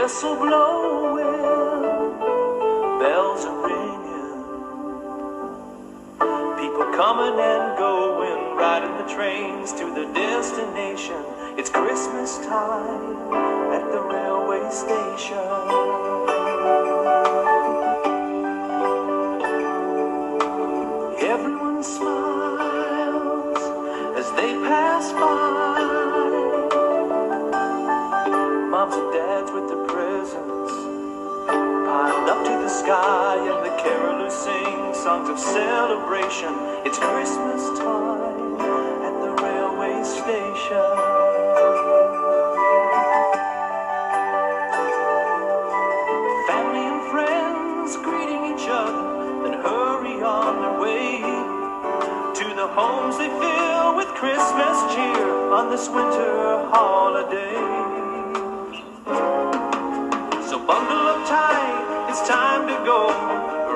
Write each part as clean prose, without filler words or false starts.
whistle blowing, bells are ringing, people coming and going, riding the trains to their destination. It's Christmas time at the railway station. Everyone smiles as they pass by. Moms and dads with their presents piled up to the sky, and the carolers sing songs of celebration. It's Christmas time at the railway station. Family and friends greeting each other, then hurry on their way to the homes they fill with Christmas cheer on this winter holiday. So bundle up tight, it's time to go,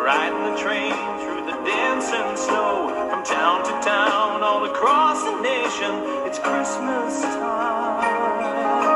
riding the train through the dancing snow, from town to town all across the nation. It's Christmas time.